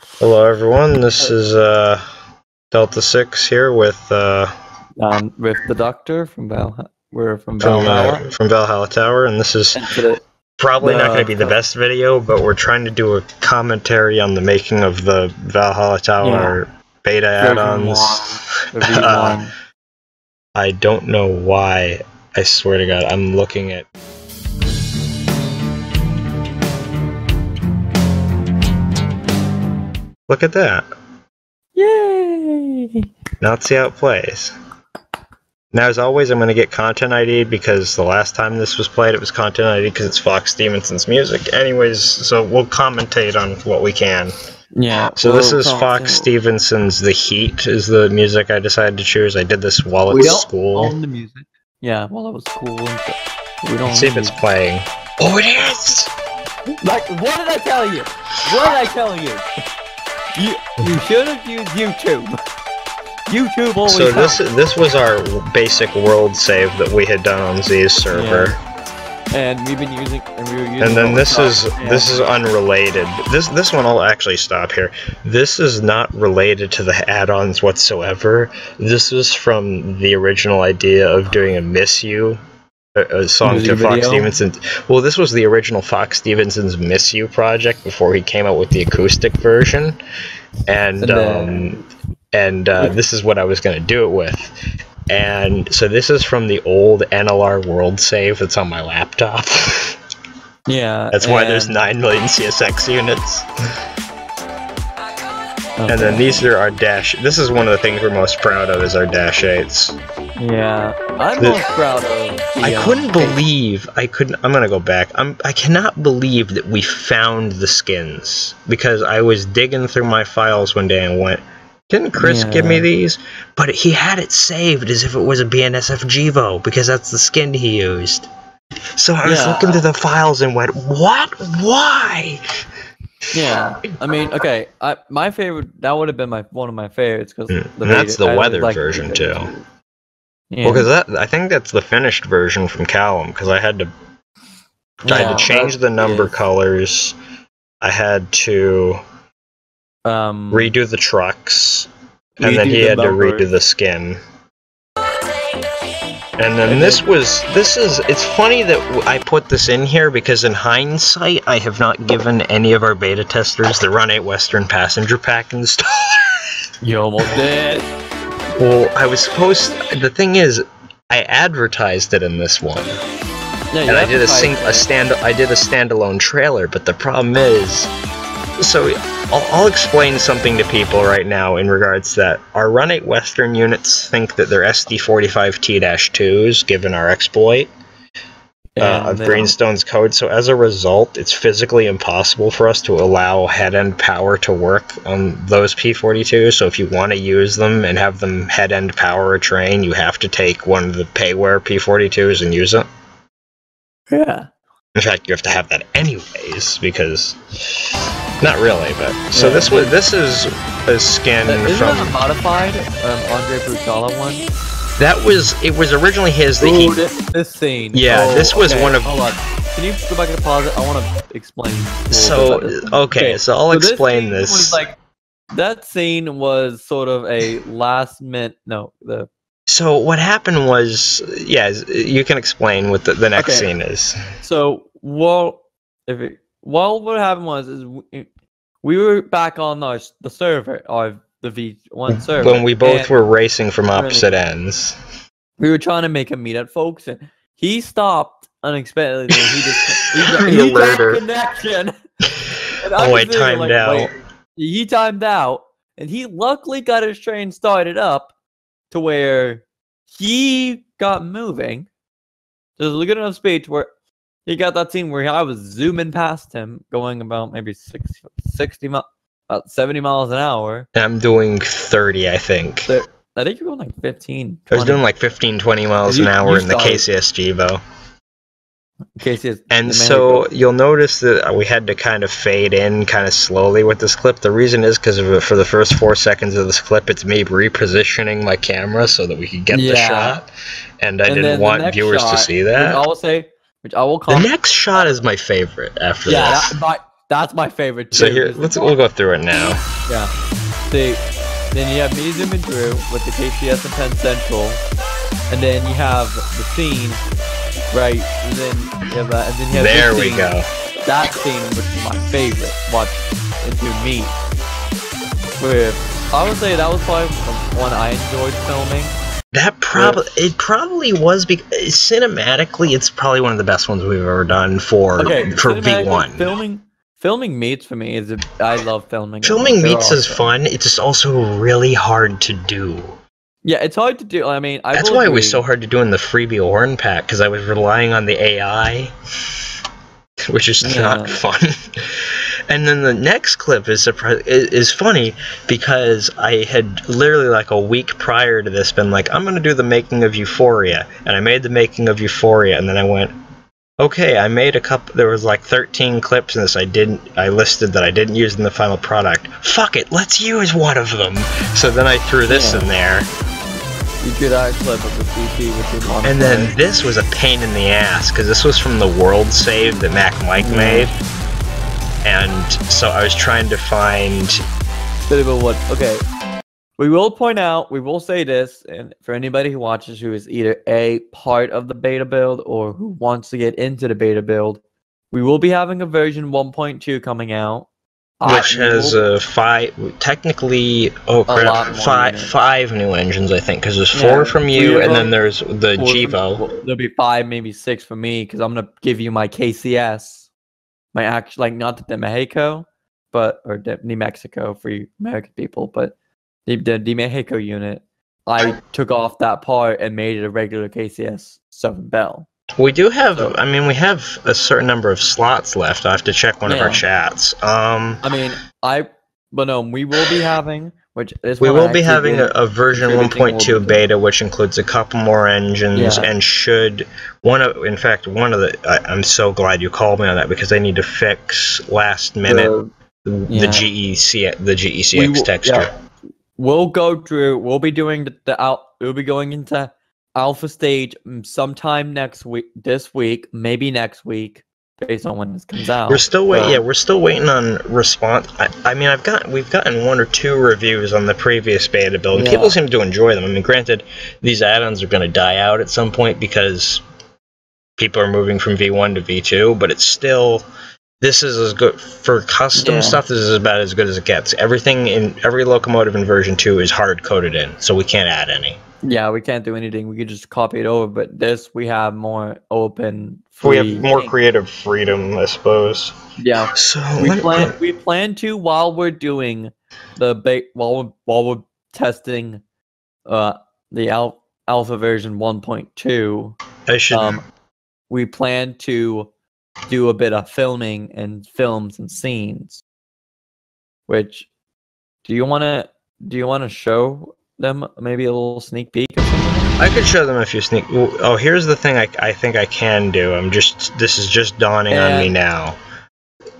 Hello everyone, this is Delta 6 here with the Doctor from Valhalla. We're from Valhalla. From Valhalla Tower, and this is probably not going to be the best video, but we're trying to do a commentary on the making of the Valhalla Tower beta add-ons. The V1. I don't know why, I swear to God, I'm looking at... Look at that. Yay! Now let's see how it plays. Now, as always, I'm going to get content ID because the last time this was played, it was content ID because it's Fox Stevenson's music. Anyways, so we'll commentate on what we can. Yeah. So this is Fox Stevenson's The Heat is the music I decided to choose. I did this while at school. We don't own the music. Yeah, while I was school and stuff. We don't. Let's see if it's playing. Oh, it is! Like, what did I tell you? What did I tell you? You should have used YouTube. YouTube always. So this was our basic world save that we had done on Z's server. Yeah. And we've been using, and then this is unrelated. This one I'll actually stop here. This is not related to the add-ons whatsoever. This is from the original idea of doing a Miss You. A song to Fox Stevenson. Well, this was the original Fox Stevenson's Miss You project before he came out with the acoustic version, and this is what I was going to do it with. And so this is from the old NLR world save that's on my laptop. Yeah, that's why there's 9 million CSX units. Okay. And then these are our dash. This is one of the things we're most proud of is our dash 8s. Yeah, I'm most proud of. I couldn't believe I'm gonna go back. I cannot believe that we found the skins because I was digging through my files one day and went, "Didn't Chris give me these?" But he had it saved as if it was a BNSF Gevo because that's the skin he used. So I was looking through the files and went, "What? Why?" Yeah, I mean, okay. My favorite that would have been one of my favorites because that's the weather version too. Yeah. Well, because I think that's the finished version from Callum. Because I had to change the number colors. I had to redo the trucks, and then he had to redo the skin. And then it's funny that I put this in here because in hindsight, I have not given any of our beta testers the Run8 Western Passenger Pack installer. You almost did. Well, I was supposed. The thing is, I advertised it in this one, and I did a standalone trailer. But the problem is, so I'll explain something to people right now in regards to that. Our Run8 Western units think that they're SD45T-2s, given our exploit of Greenstone's code. So as a result, it's physically impossible for us to allow head-end power to work on those P42s. So if you want to use them and have them head-end power a train, you have to take one of the payware P42s and use it. Yeah. In fact, you have to have that anyways, because... Not really, but... So this is a skin from... Isn't that a modified Andre Brutala one? It was originally his... This scene. Yeah, this was one of... Hold on. Can you go back and pause it? I want to explain. So, okay, so I'll explain this. Was like, that scene was sort of a last minute... So what happened was... Yeah, you can explain what the next scene is. So, what happened was we were back on the server, or the V1 server. When we both were racing from opposite ends. We were trying to make a meet at folks, and he stopped unexpectedly. He got connection. I timed out. He timed out, and he luckily got his train started up to where he got moving. There's a good enough speed to where he got that scene where I was zooming past him, going about maybe 70 miles an hour. I'm doing 30, I think. I think you're going like 15, 20. I was doing like 15, 20 miles an hour in the KCS Gevo. And so you'll notice that we had to kind of fade in kind of slowly with this clip. The reason is because for the first 4 seconds of this clip, it's me repositioning my camera so that we could get the shot. And I didn't want viewers to see that. Which I will comment. The next shot is my favorite after this. that's my favorite too. So here, we'll go through it now. Yeah. See, then you have me, Zoom, and Drew with the KCS and Penn Central, and then you have the scene, right? And then you have that, and then you have there this we scene, go. That scene, which is my favorite. Watch into me. Where I would say that was probably the one I enjoyed filming. That probably was because cinematically, it's probably one of the best ones we've ever done for V1. Filming meets for me is I love filming. Filming meets is fun. It's just also really hard to do. Yeah, it's hard to do. I mean, that's why it was so hard to do in the freebie Horn pack, because I was relying on the AI, which is not fun. And then the next clip is funny because I had literally like a week prior to this been like, I'm going to do the making of Euphoria, and I made the making of Euphoria, and then I went, okay, I made a couple. There was like 13 clips in this I listed that I didn't use in the final product. Fuck it, let's use one of them. So then I threw this in there. You do that clip of the CP with the one. And then this was a pain in the ass because this was from the world save that Mac Mike made. And so I was trying to find... Okay, we will point out, we will say this, and for anybody who watches who is either a part of the beta build or who wants to get into the beta build, we will be having a version 1.2 coming out. Which has technically, five new engines, I think, because there's 4 from you, and then there's the Gevo. There'll be 5, maybe 6 for me, because I'm going to give you my KCS. My actual, like, not the Mexico, but, or New Mexico for you American people, but the Mexico unit, I took off that part and made it a regular KCS 7 Bell. We do have, I mean, we have a certain number of slots left. I have to check one of our chats. I mean, but no, we will be having, we will be having a version 1.2 beta, which includes a couple more engines, and in fact, I'm so glad you called me on that, because they need to fix last minute the GECX texture. Yeah. We'll go through, we'll be doing we'll be going into alpha stage sometime this week, maybe next week, based on when this comes out. We're still waiting. We're still waiting on response. I mean, we've gotten 1 or 2 reviews on the previous beta build, and people seem to enjoy them. I mean, granted, these add-ons are going to die out at some point because people are moving from V1 to V2, but it's still. This is as good for custom stuff. This is about as good as it gets. Everything in every locomotive in version 2 is hard coded in, so we can't add any. Yeah, we can't do anything. We could just copy it over. But this, we have more open. We have more creative freedom, I suppose. Yeah. So we plan to, while we're doing while we're testing the alpha version 1.2. We plan to do a bit of filming and film some scenes. Which, do you want to show them maybe a little sneak peek or something? I could show them a few sneak. Oh, here's the thing I think I can do. This is just dawning on me now.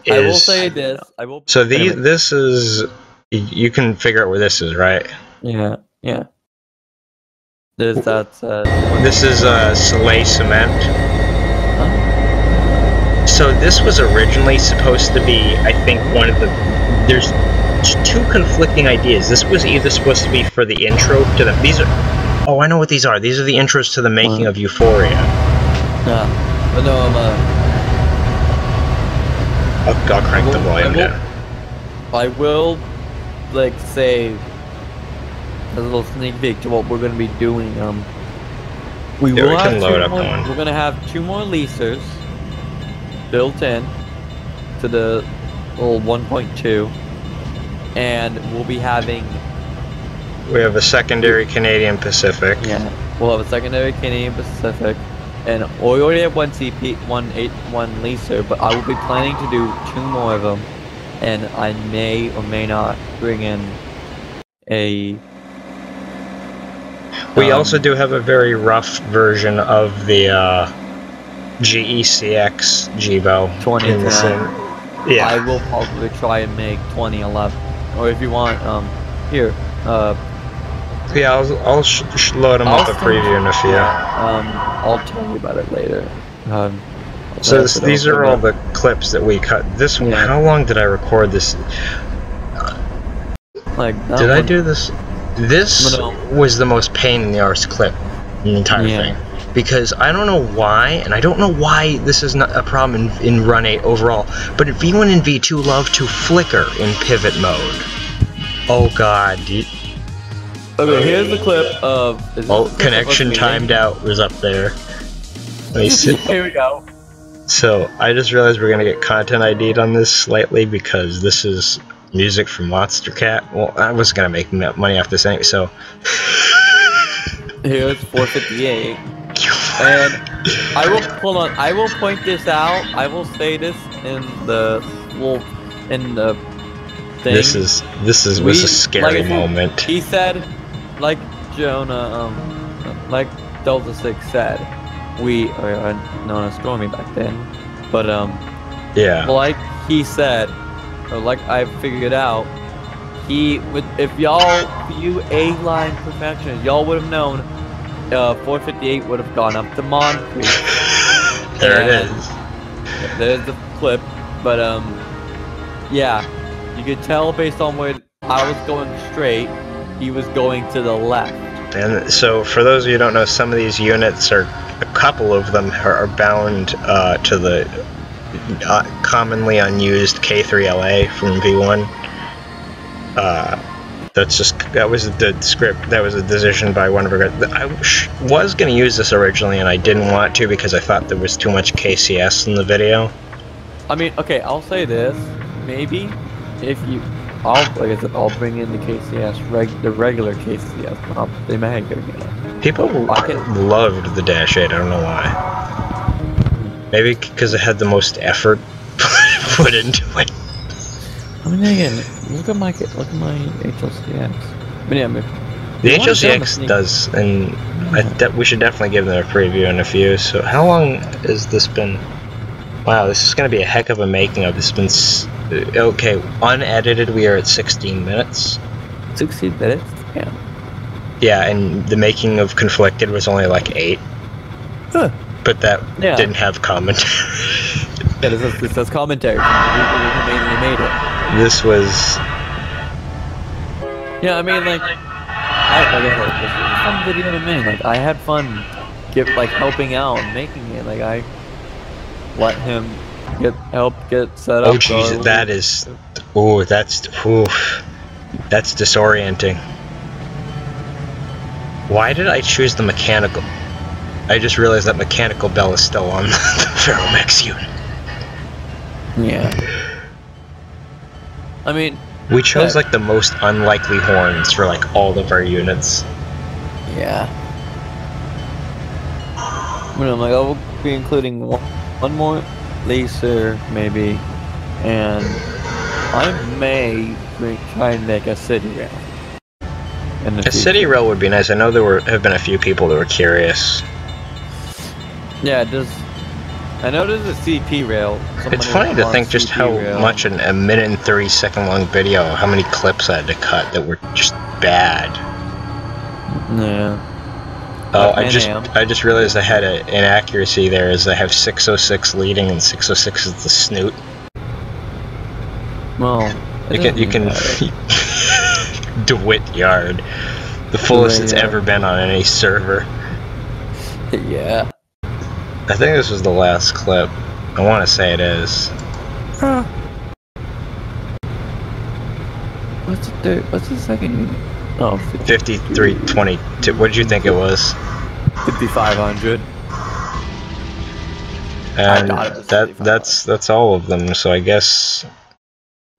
I will say this. So this is. You can figure out where this is, right? Yeah. This is Soleil Cement. Huh? So this was originally supposed to be, I think, one of the. There's 2 conflicting ideas. This was either supposed to be for the intro to the. These are. Oh, I know what these are. These are the intros to the making of Euphoria. Yeah, but no, I'll crank the volume down. I will, like, say a little sneak peek to what we're going to be doing. We can load up one. We're going to have 2 more leasers built in to the little 1.2, and we'll be having. We have a secondary Canadian Pacific. Yeah, we'll have a secondary Canadian Pacific, and we already have 1 181 leaser, but I will be planning to do 2 more of them, and I may or may not bring in a. We also do have a very rough version of the GECX Gevo. 2010. Yeah. I will probably try and make 2011, or if you want, here. Yeah, I'll load them up a preview in a few. I'll tell you about it later. So these are all the clips that we cut. This one, how long did I record this? Like, did I do this? This was the most pain in the arse clip in the entire thing. Because I don't know why, and I don't know why this is not a problem in Run 8 overall, but V1 and V2 love to flicker in pivot mode. Oh god. Okay, here's the clip of... connection timed out was up there. Let me see. Here we go. So, I just realized we're gonna get content ID'd on this slightly because this is music from Monster Cat. Well, I was gonna make money off this anyway, so... Here's 458. And I will point this out. I will say this in the thing. This was a scary moment. He said, like Jonah, like Delta 6 said, we are known as Stormy back then, but yeah, like he said, or like I figured out, he would, if y'all view A-line perfection, y'all would have known 458 would have gone up to Moncrief. There it is. There's the clip, but yeah, you could tell based on where I was going straight, he was going to the left. And so, for those of you who don't know, some of these units are, a couple of them are bound to the commonly unused K3LA from V1. That was the script, that was a decision by one of our guys. I was going to use this originally and I didn't want to because I thought there was too much KCS in the video. I mean, okay, I'll say this, maybe, if you, like I said, I'll bring in the KCS, the regular KCS, they may get it. People loved the Dash 8, I don't know why. Maybe because it had the most effort put into it. I mean, again, look at my HLCX. But yeah, the HLCX does, and we should definitely give them a preview in a few. So, how long has this been? Wow, this is going to be a heck of a making of. This has been okay. Unedited, we are at 16 minutes. 16 minutes? Yeah. Yeah, and the making of Conflicted was only like 8. Huh. But that didn't have commentary. Yeah, this has commentary from the people who made it. This was... Yeah, I mean, like I said, this was a fun video to me. Like, I had fun helping out and making it. Like, I let him help get set up. Oh, jeez, that is... Ooh, that's disorienting. Why did I choose the mechanical? I just realized that mechanical bell is still on the Ferromex unit. Yeah. I mean, we chose like the most unlikely horns for like all of our units. Yeah. I mean, I'm like, I'll be including one more laser, maybe, and I may try and make a city rail. A city rail would be nice. I know there have been a few people that were curious. Yeah, I know there's a CP rail. It's funny to think just how much in a minute and 30-second long video, how many clips I had to cut that were just bad. Yeah. Oh, I just realized I had an inaccuracy there, as I have 606 leading and 606 is the snoot. Well, you can DeWitt yard, the fullest it's ever been on any server. Yeah. I think this was the last clip. I want to say it is. What's the second unit? Oh, 5322. What did you think it was? 5500. And that's all of them. So I guess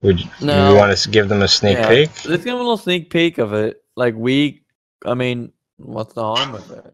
you want to give them a sneak peek? Let's give them a little sneak peek of it. Like I mean, what's the harm with it?